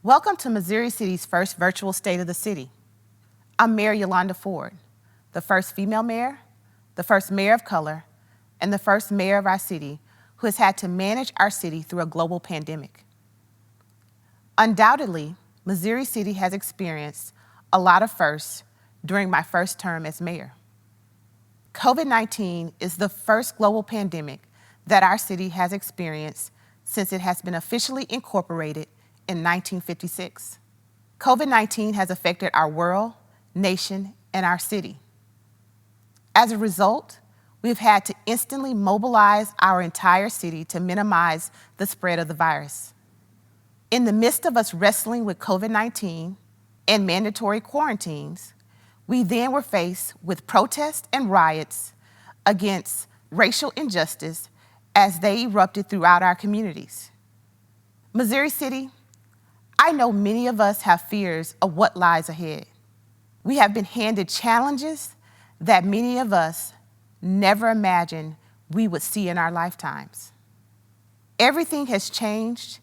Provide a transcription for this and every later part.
Welcome to Missouri City's first virtual State of the City. I'm Mayor Yolanda Ford, the first female mayor, the first mayor of color, and the first mayor of our city who has had to manage our city through a global pandemic. Undoubtedly, Missouri City has experienced a lot of firsts during my first term as mayor. COVID-19 is the first global pandemic that our city has experienced since it has been officially incorporated in 1956. COVID-19 has affected our world, nation, and our city. As a result, we've had to instantly mobilize our entire city to minimize the spread of the virus. In the midst of us wrestling with COVID-19 and mandatory quarantines, we then were faced with protests and riots against racial injustice as they erupted throughout our communities. Missouri City, I know many of us have fears of what lies ahead. We have been handed challenges that many of us never imagined we would see in our lifetimes. Everything has changed,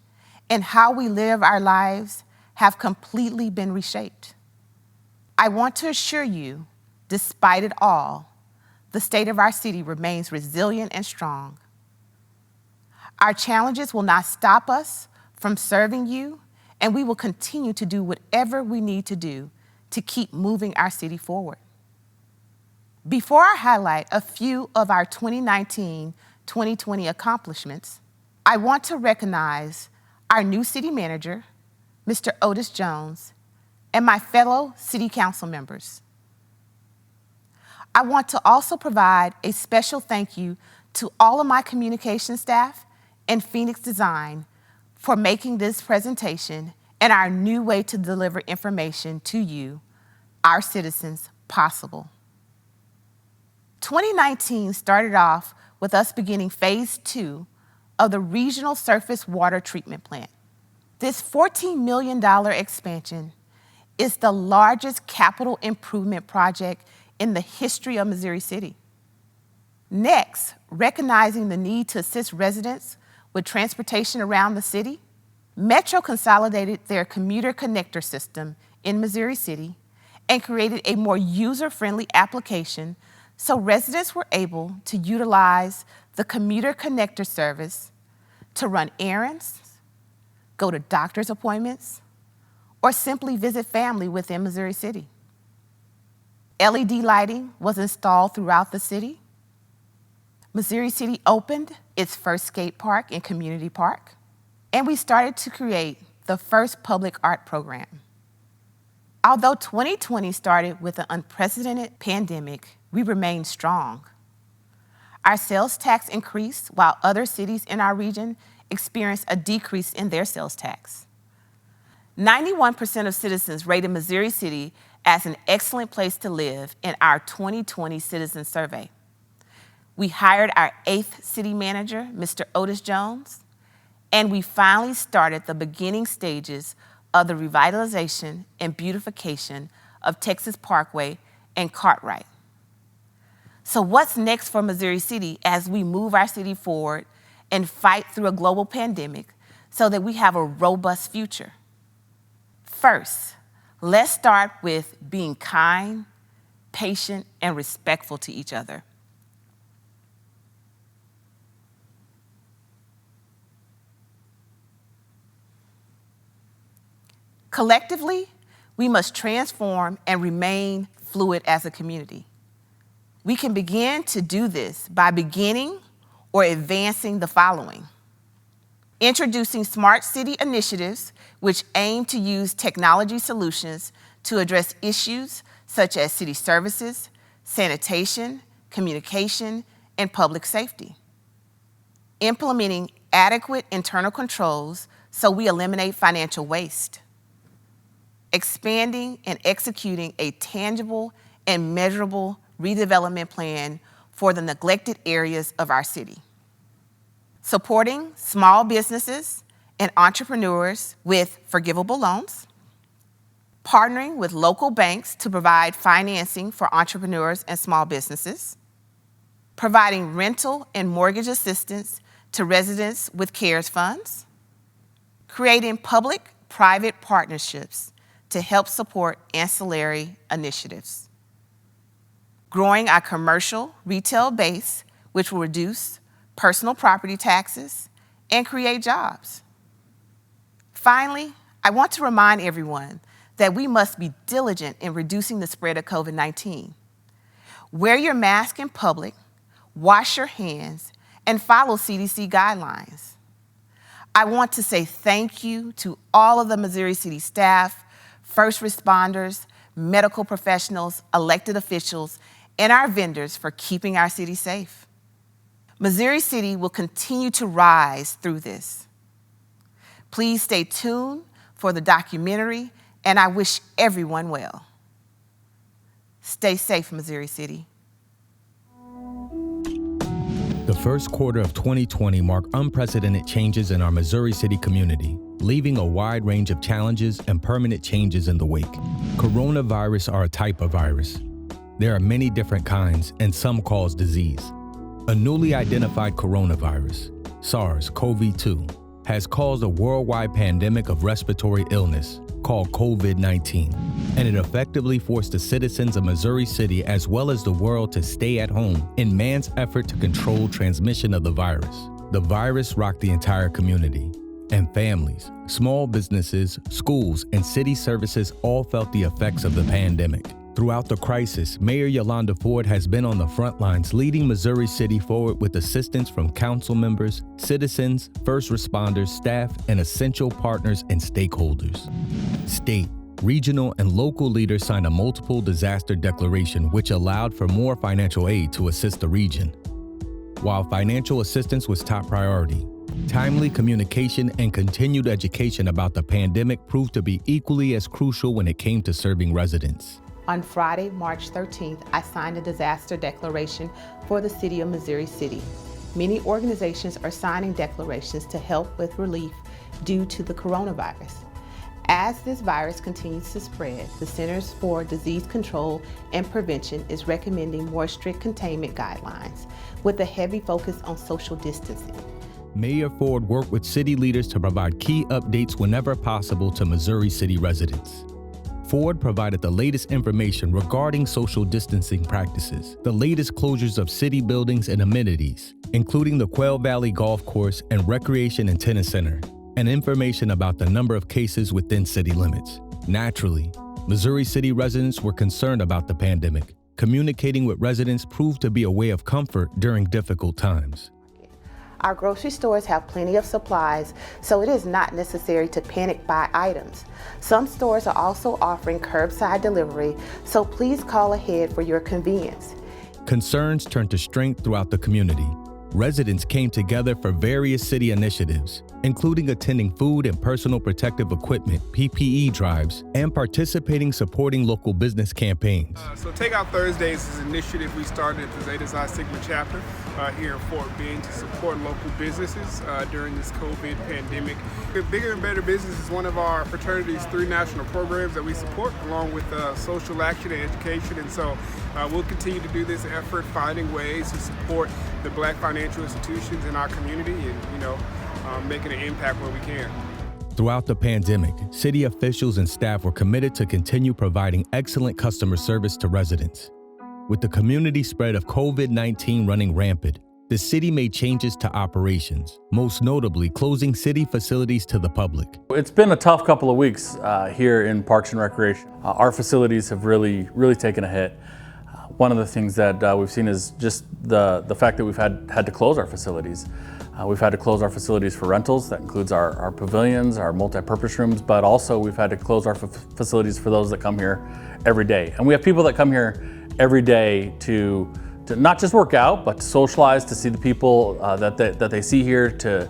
and how we live our lives have completely been reshaped. I want to assure you, despite it all, the state of our city remains resilient and strong. Our challenges will not stop us from serving you, and we will continue to do whatever we need to do to keep moving our city forward. Before I highlight a few of our 2019-2020 accomplishments, I want to recognize our new city manager, Mr. Otis Jones, and my fellow city council members. I want to also provide a special thank you to all of my communication staff and Phoenix Design for making this presentation and our new way to deliver information to you, our citizens, possible. 2019 started off with us beginning phase 2 of the Regional Surface Water Treatment Plant. This $14 million expansion is the largest capital improvement project in the history of Missouri City. Next, recognizing the need to assist residents with transportation around the city, Metro consolidated their commuter connector system in Missouri City and created a more user-friendly application so residents were able to utilize the commuter connector service to run errands, go to doctor's appointments, or simply visit family within Missouri City. LED lighting was installed throughout the city. Missouri City opened its first skate park and community park, and we started to create the first public art program. Although 2020 started with an unprecedented pandemic, we remained strong. Our sales tax increased while other cities in our region experienced a decrease in their sales tax. 91% of citizens rated Missouri City as an excellent place to live in our 2020 citizen survey. We hired our 8th city manager, Mr. Otis Jones, and we finally started the beginning stages of the revitalization and beautification of Texas Parkway and Cartwright. So what's next for Missouri City as we move our city forward and fight through a global pandemic so that we have a robust future? First, let's start with being kind, patient, and respectful to each other. Collectively, we must transform and remain fluid as a community. We can begin to do this by beginning or advancing the following: introducing smart city initiatives which aim to use technology solutions to address issues such as city services, sanitation, communication, and public safety. Implementing adequate internal controls so we eliminate financial waste. Expanding and executing a tangible and measurable redevelopment plan for the neglected areas of our city. Supporting small businesses and entrepreneurs with forgivable loans. Partnering with local banks to provide financing for entrepreneurs and small businesses. Providing rental and mortgage assistance to residents with CARES funds. Creating public public-private partnerships to help support ancillary initiatives. Growing our commercial retail base, which will reduce personal property taxes and create jobs. Finally, I want to remind everyone that we must be diligent in reducing the spread of COVID-19. Wear your mask in public, wash your hands, and follow CDC guidelines. I want to say thank you to all of the Missouri City staff, first responders, medical professionals, elected officials, and our vendors for keeping our city safe. Missouri City will continue to rise through this. Please stay tuned for the documentary, and I wish everyone well. Stay safe, Missouri City. The first quarter of 2020 marked unprecedented changes in our Missouri City community, leaving a wide range of challenges and permanent changes in the wake. Coronavirus are a type of virus. There are many different kinds, and some cause disease. A newly identified coronavirus, SARS-CoV-2, has caused a worldwide pandemic of respiratory illness called COVID-19, and it effectively forced the citizens of Missouri City as well as the world to stay at home in man's effort to control transmission of the virus. The virus rocked the entire community, and families, small businesses, schools, and city services all felt the effects of the pandemic. Throughout the crisis, Mayor Yolanda Ford has been on the front lines leading Missouri City forward with assistance from council members, citizens, first responders, staff, and essential partners and stakeholders. State, regional, and local leaders signed a multiple disaster declaration which allowed for more financial aid to assist the region. While financial assistance was top priority, timely communication and continued education about the pandemic proved to be equally as crucial when it came to serving residents. On Friday, March 13th, I signed a disaster declaration for the city of Missouri City. Many organizations are signing declarations to help with relief due to the coronavirus. As this virus continues to spread, the Centers for Disease Control and Prevention is recommending more strict containment guidelines with a heavy focus on social distancing. Mayor Ford worked with city leaders to provide key updates whenever possible to Missouri City residents. Ford provided the latest information regarding social distancing practices, the latest closures of city buildings and amenities, including the Quail Valley Golf Course and Recreation and Tennis Center, and information about the number of cases within city limits. Naturally, Missouri City residents were concerned about the pandemic. Communicating with residents proved to be a way of comfort during difficult times. Our grocery stores have plenty of supplies, so it is not necessary to panic buy items. Some stores are also offering curbside delivery, so please call ahead for your convenience. Concerns turned to strength throughout the community. Residents came together for various city initiatives, including attending food and personal protective equipment (PPE) drives and participating supporting local business campaigns. So Take Out Thursdays is an initiative we started at the Zeta Xi Sigma chapter here in Fort Bend to support local businesses during this COVID pandemic. Bigger and Better Business is one of our fraternity's 3 national programs that we support, along with social action and education. And so we'll continue to do this effort, finding ways to support the Black financial institutions in our community and, making an impact where we can. Throughout the pandemic, city officials and staff were committed to continue providing excellent customer service to residents. With the community spread of COVID-19 running rampant, the city made changes to operations, most notably closing city facilities to the public. It's been a tough couple of weeks here in Parks and Recreation. Our facilities have really taken a hit. One of the things that we've seen is just the fact that we've had to close our facilities. We've had to close our facilities for rentals. That includes our pavilions, our multi-purpose rooms, but also we've had to close our facilities for those that come here every day. And we have people that come here every day to not just work out, but to socialize, to see the people that they see here, to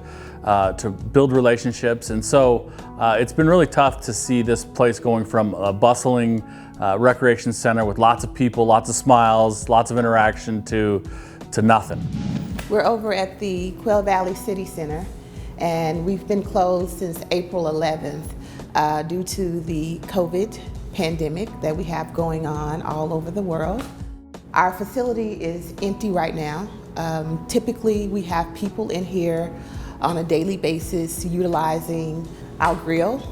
build relationships. And so it's been really tough to see this place going from a bustling recreation center with lots of people, lots of smiles, lots of interaction to nothing. We're over at the Quail Valley City Center, and we've been closed since April 11th due to the COVID pandemic that we have going on all over the world. Our facility is empty right now. Typically, we have people in here on a daily basis utilizing our grill.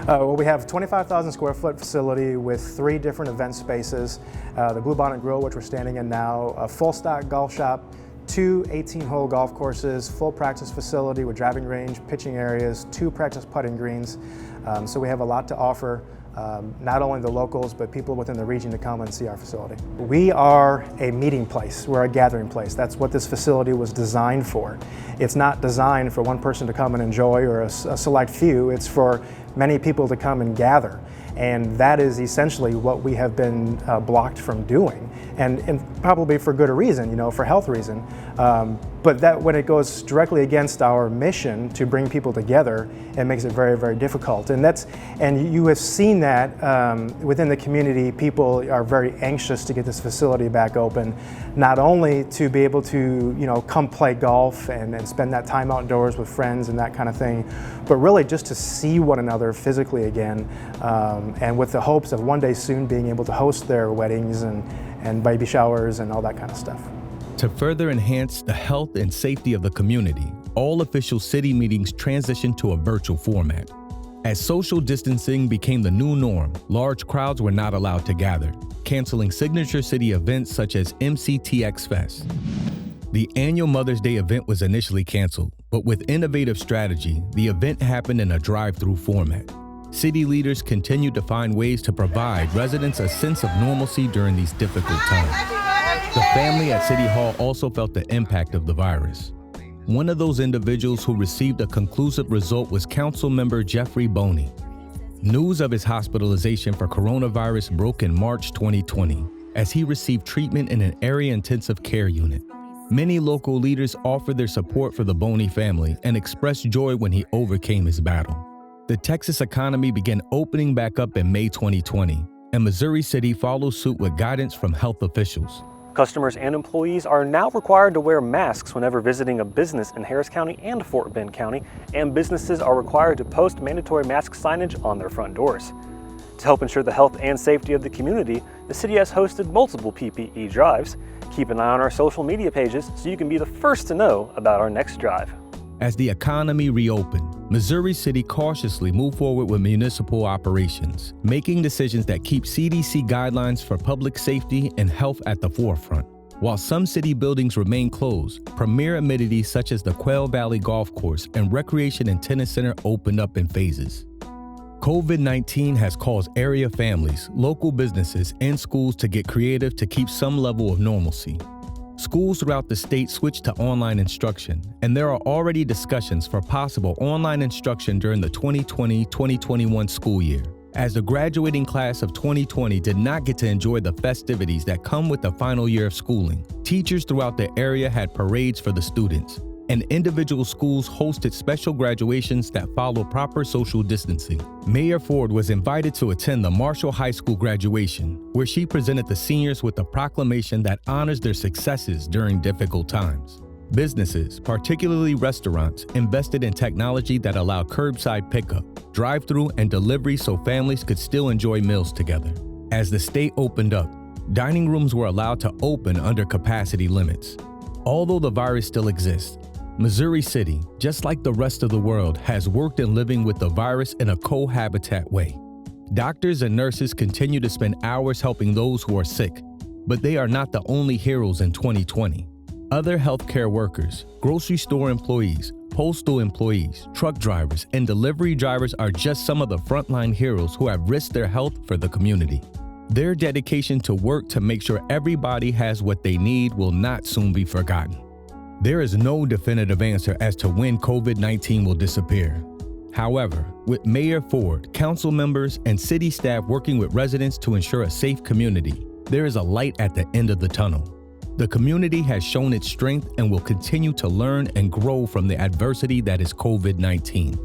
Well, we have a 25,000 square foot facility with 3 different event spaces. The Bluebonnet Grill, which we're standing in now, a full stock golf shop, 2 18-hole golf courses, full practice facility with driving range, pitching areas, 2 practice putting greens. So we have a lot to offer, not only the locals, but people within the region to come and see our facility. We are a meeting place, we're a gathering place. That's what this facility was designed for. It's not designed for one person to come and enjoy or a select few, it's for many people to come and gather. And that is essentially what we have been blocked from doing, and probably for good reason, for health reason. But that when it goes directly against our mission to bring people together, it makes it very, very difficult. And you have seen that within the community. People are very anxious to get this facility back open, not only to be able to come play golf and spend that time outdoors with friends and that kind of thing, but really just to see one another physically again. And with the hopes of one day soon being able to host their weddings and baby showers and all that kind of stuff. To further enhance the health and safety of the community, all official city meetings transitioned to a virtual format. As social distancing became the new norm, large crowds were not allowed to gather, canceling signature city events such as MCTX Fest. The annual Mother's Day event was initially canceled, but with innovative strategy, the event happened in a drive-through format. City leaders continued to find ways to provide residents a sense of normalcy during these difficult times. The family at City Hall also felt the impact of the virus. One of those individuals who received a conclusive result was Council Member Jeffrey Boney. News of his hospitalization for coronavirus broke in March 2020 as he received treatment in an area intensive care unit. Many local leaders offered their support for the Boney family and expressed joy when he overcame his battle. The Texas economy began opening back up in May 2020, and Missouri City followed suit with guidance from health officials. Customers and employees are now required to wear masks whenever visiting a business in Harris County and Fort Bend County, and businesses are required to post mandatory mask signage on their front doors. To help ensure the health and safety of the community, the city has hosted multiple PPE drives. Keep an eye on our social media pages so you can be the first to know about our next drive. As the economy reopened, Missouri City cautiously moved forward with municipal operations, making decisions that keep CDC guidelines for public safety and health at the forefront. While some city buildings remain closed, premier amenities such as the Quail Valley Golf Course and Recreation and Tennis Center opened up in phases. COVID-19 has caused area families, local businesses, and schools to get creative to keep some level of normalcy. Schools throughout the state switched to online instruction, and there are already discussions for possible online instruction during the 2020-2021 school year. As the graduating class of 2020 did not get to enjoy the festivities that come with the final year of schooling, teachers throughout the area had parades for the students, and individual schools hosted special graduations that follow proper social distancing. Mayor Ford was invited to attend the Marshall High School graduation, where she presented the seniors with a proclamation that honors their successes during difficult times. Businesses, particularly restaurants, invested in technology that allowed curbside pickup, drive-through, and delivery so families could still enjoy meals together. As the state opened up, dining rooms were allowed to open under capacity limits. Although the virus still exists, Missouri City, just like the rest of the world, has worked in living with the virus in a cohabitat way. Doctors and nurses continue to spend hours helping those who are sick, but they are not the only heroes in 2020. Other healthcare workers, grocery store employees, postal employees, truck drivers, and delivery drivers are just some of the frontline heroes who have risked their health for the community. Their dedication to work to make sure everybody has what they need will not soon be forgotten. There is no definitive answer as to when COVID-19 will disappear. However, with Mayor Ford, council members, and city staff working with residents to ensure a safe community, there is a light at the end of the tunnel. The community has shown its strength and will continue to learn and grow from the adversity that is COVID-19.